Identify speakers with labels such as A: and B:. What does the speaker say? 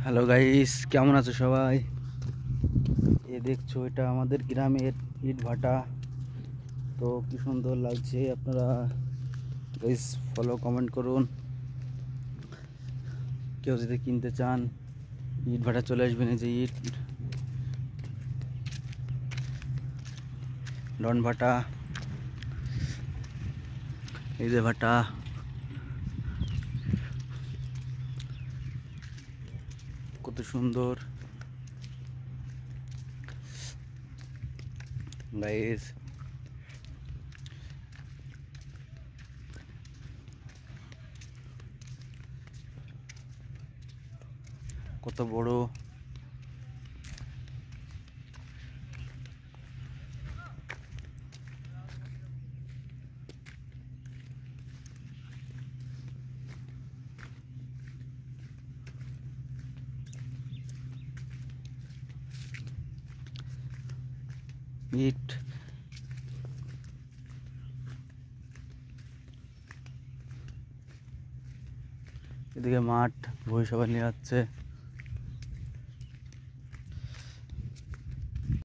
A: Hello guys, কেমন আছো সবাই? দেখছো, এটা আমাদের গ্রামের ইট ভাটা। তো কি সুন্দর লাগছে। আপনারা গাইস ফলো কমেন্ট করুন। কেউ যদি কিনতে চান ইট ভাটা চলে আসবেন। এই যে ইট ডন ভাটা, এই যে ভাটা। কত সুন্দর গাইস। কত বড় ইট। এদিকে মাঠ, ভুঁই সবাই নিয়ে যাচ্ছে।